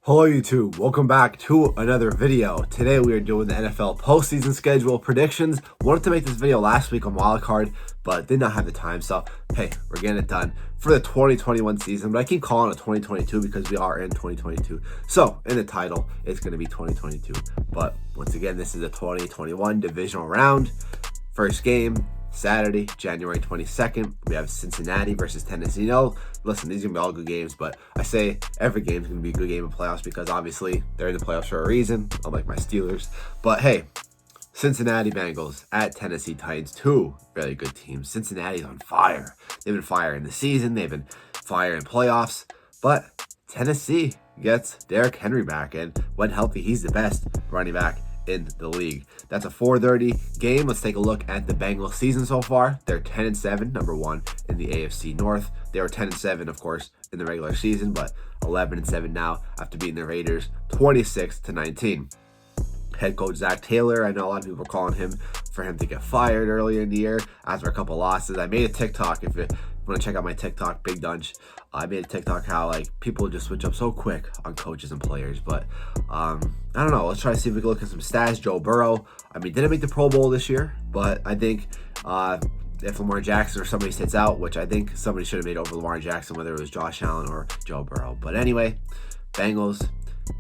Hello YouTube, welcome back to another video. Today we are doing the NFL postseason schedule predictions. Wanted to make this video last week on wildcard, but did not have the time, so hey, we're getting it done for the 2021 season, but I keep calling it 2022 because we are in 2022. So in the title, it's going to be 2022, but once again, this is a 2021 divisional round. First game, Saturday, January 22nd, we have Cincinnati versus Tennessee. No, listen, these are going to be all good games, but I say every game is going to be a good game in playoffs because obviously they're in the playoffs for a reason, unlike my Steelers. But hey, Cincinnati Bengals at Tennessee Titans, two really good teams. Cincinnati's on fire. They've been fire in the season. They've been fire in playoffs. But Tennessee gets Derrick Henry back, and when healthy, he's the best running back in the league. That's a 4:30 game. Let's take a look at the Bengals season so far. They're 10-7, number one in the AFC North. They were 10-7, of course, in the regular season, but 11-7 now after beating the Raiders 26-19. Head coach Zach Taylor, I know a lot of people are calling for him to get fired earlier in the year after a couple losses. I made a TikTok, if you want to check out my TikTok, Big Donch. I made a TikTok how people just switch up so quick on coaches and players, but I don't know. Let's try to see if we can look at some stats. Joe Burrow, didn't make the Pro Bowl this year, but I think if Lamar Jackson or somebody sits out, which I think somebody should have made over Lamar Jackson, whether it was Josh Allen or Joe Burrow. But anyway, Bengals,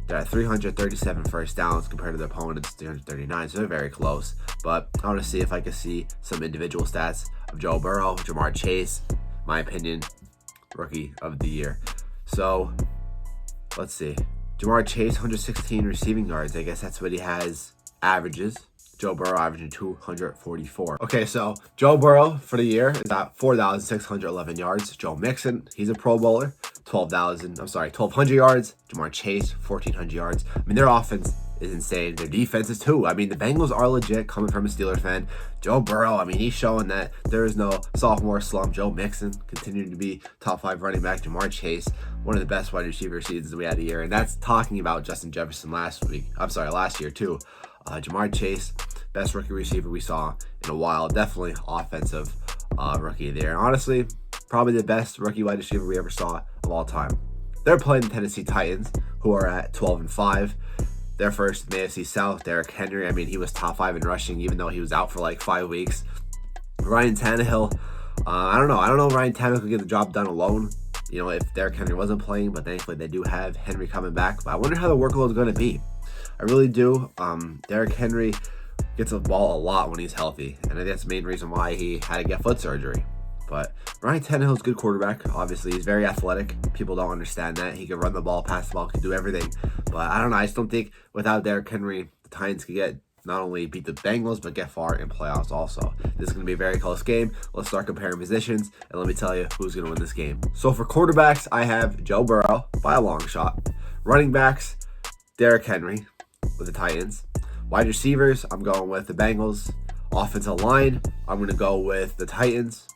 they're at 337 first downs compared to their opponents, 339, so they're very close. But I want to see if I can see some individual stats of Joe Burrow, Jamar Chase, my opinion, rookie of the year. So let's see. Jamar Chase, 116 receiving yards. I guess that's what he has averages. Joe Burrow averaging 244. Okay, so Joe Burrow for the year is at 4,611 yards. Joe Mixon, he's a Pro Bowler, 1,200 yards. Jamar Chase, 1,400 yards. Their offense is insane. Their defense is too. The Bengals are legit, coming from a Steelers fan. Joe Burrow, he's showing that there is no sophomore slump. Joe Mixon continuing to be top 5 running back. Jamar Chase, one of the best wide receiver seasons we had a year, and that's talking about Justin Jefferson last year too. Jamar Chase, best rookie receiver we saw in a while. Definitely offensive rookie of the year. Honestly, probably the best rookie wide receiver we ever saw of all time. They're playing the Tennessee Titans, who are at 12-5. They're first in the AFC South. Derrick Henry, he was top 5 in rushing, even though he was out for 5 weeks. Ryan Tannehill, I don't know if Ryan Tannehill could get the job done alone, if Derrick Henry wasn't playing, but thankfully they do have Henry coming back. But I wonder how the workload is going to be. I really do. Derrick Henry gets the ball a lot when he's healthy, and I think that's the main reason why he had to get foot surgery. But Ryan Tannehill's a good quarterback. Obviously, he's very athletic. People don't understand that. He can run the ball, pass the ball, can do everything. But I don't know. I just don't think without Derrick Henry, the Titans could not only beat the Bengals, but get far in playoffs also. This is going to be a very close game. Let's start comparing positions, and let me tell you who's going to win this game. So for quarterbacks, I have Joe Burrow by a long shot. Running backs, Derrick Henry with the Titans. Wide receivers, I'm going with the Bengals. Offensive line, I'm going to go with the Titans.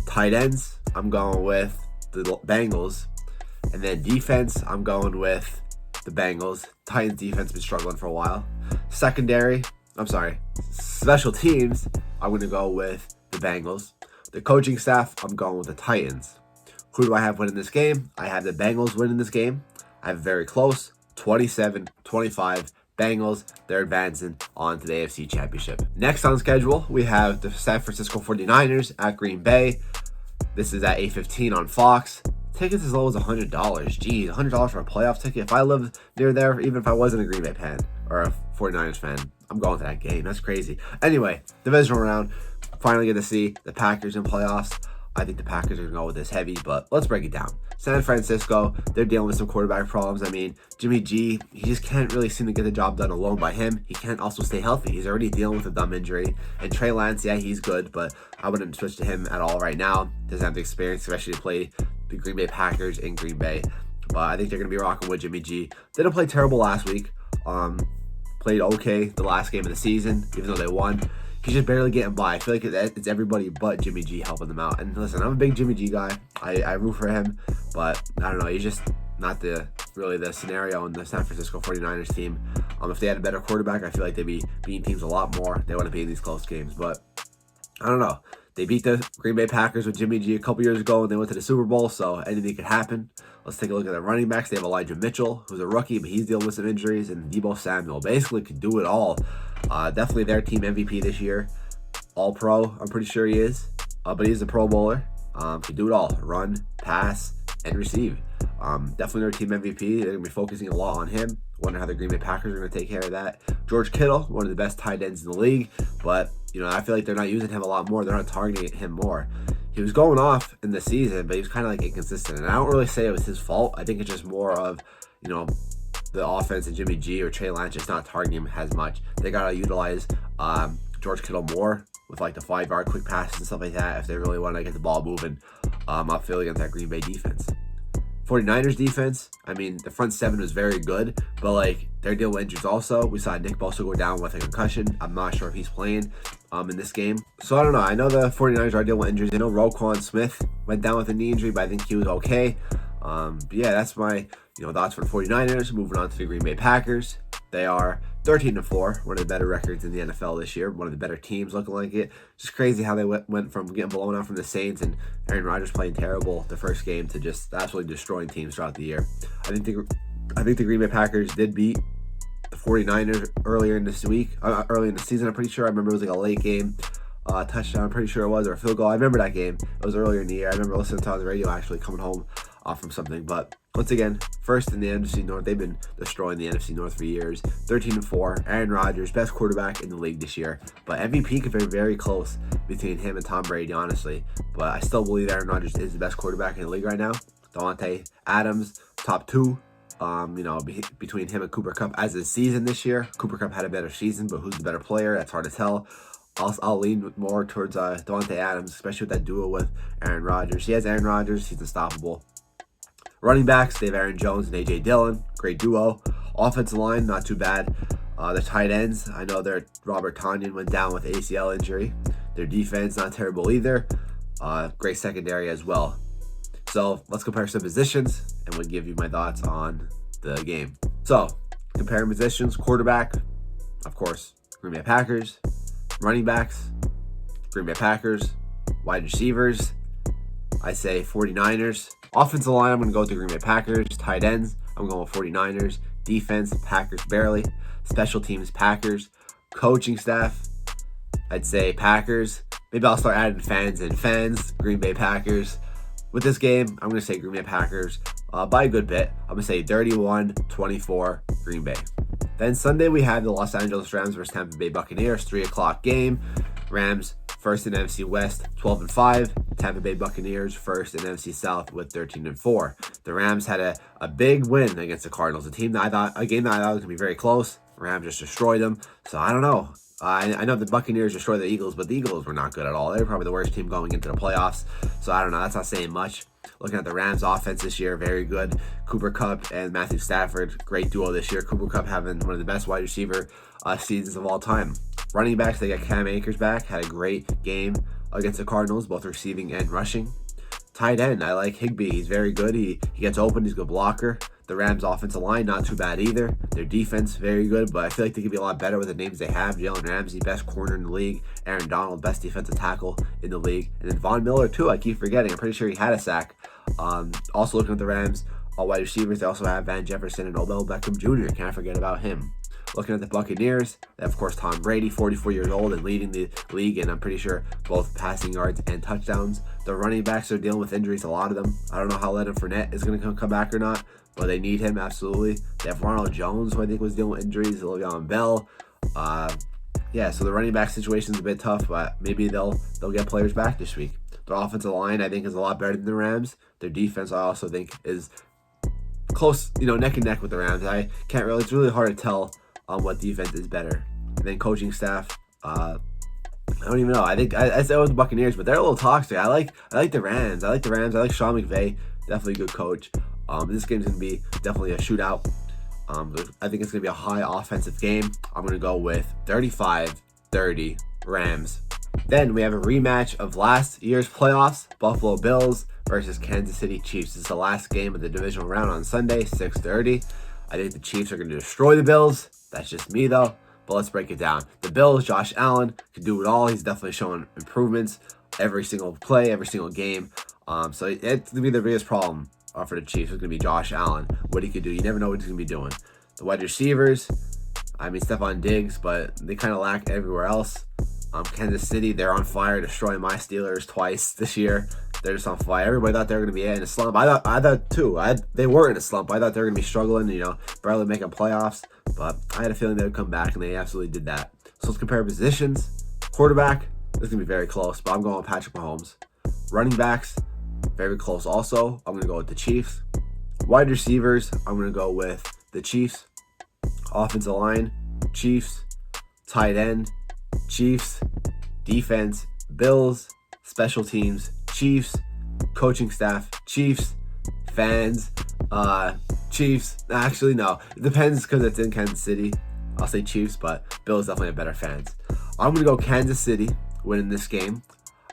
Tight ends, I'm going with the Bengals. And then defense, I'm going with the Bengals. Titans defense been struggling for a while. Special teams, I'm going to go with the Bengals. The coaching staff, I'm going with the Titans. Who do I have winning this game? I have the Bengals winning this game. I have very close, 27-25. Bengals, they're advancing on to the AFC Championship. Next on schedule, we have the San Francisco 49ers at Green Bay. This is at 8:15 on Fox. Tickets as low as $100. Geez, $100 for a playoff ticket. If I lived near there, even if I wasn't a Green Bay fan or a 49ers fan, I'm going to that game. That's crazy. Anyway, divisional round. Finally get to see the Packers in playoffs. I think the Packers are going to go with this heavy, but let's break it down. San Francisco, they're dealing with some quarterback problems. Jimmy G, he just can't really seem to get the job done alone by him. He can't also stay healthy. He's already dealing with a thumb injury. And Trey Lance, yeah, he's good, but I wouldn't switch to him at all right now. Doesn't have the experience, especially to play the Green Bay Packers in Green Bay. But I think they're going to be rocking with Jimmy G. They didn't play terrible last week. Played okay the last game of the season, even though they won. He's just barely getting by. I feel like it's everybody but Jimmy G helping them out. And listen, I'm a big Jimmy G guy. I root for him, but I don't know. He's just not really the scenario in the San Francisco 49ers team. If they had a better quarterback, I feel like they'd be beating teams a lot more. They want to be in these close games, but I don't know. They beat the Green Bay Packers with Jimmy G a couple years ago, and they went to the Super Bowl, so anything could happen. Let's take a look at the running backs. They have Elijah Mitchell, who's a rookie, but he's dealing with some injuries, and Deebo Samuel basically could do it all. Definitely their team MVP this year. All-Pro, I'm pretty sure he is, but he's a Pro Bowler. Can do it all: run, pass, and receive. Definitely their team MVP. They're going to be focusing a lot on him. Wonder how the Green Bay Packers are going to take care of that. George Kittle, one of the best tight ends in the league, but I feel like they're not using him a lot more. They're not targeting him more. He was going off in the season, but he was kind of like inconsistent. And I don't really say it was his fault. I think it's just more of, the offense and Jimmy G or Trey Lance just not targeting him as much. They got to utilize George Kittle more with like the 5-yard quick passes and stuff like that if they really want to get the ball moving upfield against that Green Bay defense. 49ers defense, the front seven was very good, but like they're dealing with injuries also. We saw Nick Bosa go down with a concussion. I'm not sure if he's playing in this game. So I don't know. I know the 49ers are dealing with injuries. I know Roquan Smith went down with a knee injury, but I think he was okay. But yeah, that's my thoughts for the 49ers. Moving on to the Green Bay Packers. They are 13-4, one of the better records in the NFL this year, one of the better teams looking like it. Just crazy how they went from getting blown out from the Saints and Aaron Rodgers playing terrible the first game to just absolutely destroying teams throughout the year. I think the Green Bay Packers did beat the 49ers earlier in the season. I'm pretty sure. I remember it was like a late game touchdown, I'm pretty sure it was, or a field goal. I remember that game. It was earlier in the year. I remember listening to it on the radio actually coming home from something. But once again, first in the NFC North. They've been destroying the NFC North for years. 13-4. Aaron Rodgers, best quarterback in the league this year. But MVP could be very close between him and Tom Brady, honestly. But I still believe Aaron Rodgers is the best quarterback in the league right now. Dante Adams, top 2. Between him and Cooper Kupp as his season this year. Cooper Kupp had a better season, but who's the better player? That's hard to tell. I'll lean more towards Dante Adams, especially with that duo with Aaron Rodgers. He has Aaron Rodgers. He's unstoppable. Running backs, they have Aaron Jones and A.J. Dillon. Great duo. Offensive line, not too bad. The tight ends, I know Robert Tonyan went down with ACL injury. Their defense, not terrible either. Great secondary as well. So let's compare some positions, and we'll give you my thoughts on the game. So, comparing positions, quarterback, of course, Green Bay Packers. Running backs, Green Bay Packers. Wide receivers, I say 49ers. Offensive line, I'm going to go with the Green Bay Packers. Tight ends, I'm going with 49ers. Defense, Packers barely. Special teams, Packers. Coaching staff, I'd say Packers. Maybe I'll start adding fans. Green Bay Packers. With this game, I'm going to say Green Bay Packers by a good bit. I'm going to say 31-24 Green Bay. Then Sunday, we have the Los Angeles Rams versus Tampa Bay Buccaneers, 3 o'clock game. Rams first in NFC West, 12-5. Tampa Bay Buccaneers first in NFC South with 13-4. The Rams had a big win against the Cardinals, a game that I thought was going to be very close. Rams just destroyed them. So I don't know. I know the Buccaneers destroyed the Eagles, but the Eagles were not good at all. They were probably the worst team going into the playoffs. So I don't know. That's not saying much. Looking at the Rams offense this year, very good. Cooper Kupp and Matthew Stafford, great duo this year. Cooper Kupp having one of the best wide receiver seasons of all time. Running backs, they got Cam Akers back. Had a great game against the Cardinals, both receiving and rushing. Tight end, I like Higbee. He's very good. He gets open. He's a good blocker. The Rams' offensive line, not too bad either. Their defense, very good, but I feel like they could be a lot better with the names they have. Jalen Ramsey, best corner in the league. Aaron Donald, best defensive tackle in the league. And then Von Miller, too, I keep forgetting. I'm pretty sure he had a sack. Also looking at the Rams, all wide receivers, they also have Van Jefferson and Odell Beckham Jr. Can't forget about him. Looking at the Buccaneers, they have, of course, Tom Brady, 44 years old and leading the league, and I'm pretty sure both passing yards and touchdowns. The running backs are dealing with injuries, a lot of them. I don't know how Leonard Fournette is going to come back or not, but they need him, absolutely. They have Ronald Jones, who I think was dealing with injuries, Le'Veon Bell. So the running back situation is a bit tough, but maybe they'll get players back this week. Their offensive line, I think, is a lot better than the Rams. Their defense, I also think, is close, neck and neck with the Rams. It's really hard to tell what defense is better. And then coaching staff, I don't even know. I think I said it was the Buccaneers, but they're a little toxic. I like the Rams. I like Sean McVay. Definitely a good coach. This game's going to be definitely a shootout. I think it's going to be a high offensive game. I'm going to go with 35-30 Rams. Then we have a rematch of last year's playoffs, Buffalo Bills versus Kansas City Chiefs. This is the last game of the divisional round on Sunday, 6:30. I think the Chiefs are going to destroy the Bills. That's just me, though. But let's break it down. The Bills, Josh Allen, can do it all. He's definitely showing improvements. every single play, every single game. So it's going to be the biggest problem for the Chiefs. It's going to be Josh Allen, what he could do. You never know what he's going to be doing. The wide receivers, I mean, Stephon Diggs, but they kind of lack everywhere else. Kansas City, they're on fire, destroying my Steelers twice this year. They're just on fire. Everybody thought they were going to be in a slump. I thought too. They were in a slump. I thought they were going to be struggling, barely making playoffs. But I had a feeling they would come back, and they absolutely did that. So let's compare positions. Quarterback, this is going to be very close, but I'm going with Patrick Mahomes. Running backs, very close also. I'm going to go with the Chiefs. Wide receivers, I'm going to go with the Chiefs. Offensive line, Chiefs. Tight end, Chiefs. Defense, Bills. Special teams, Chiefs. Coaching staff, Chiefs. Fans, Chiefs. Actually, no. It depends because it's in Kansas City. I'll say Chiefs, but Bills definitely have better fans. I'm going to go Kansas City winning this game.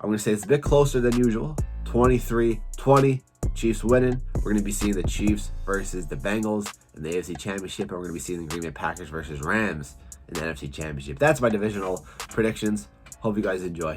I'm going to say it's a bit closer than usual. 23-20. Chiefs winning. We're going to be seeing the Chiefs versus the Bengals in the AFC Championship, and we're going to be seeing the Green Bay Packers versus Rams in the NFC Championship. That's my divisional predictions. Hope you guys enjoy.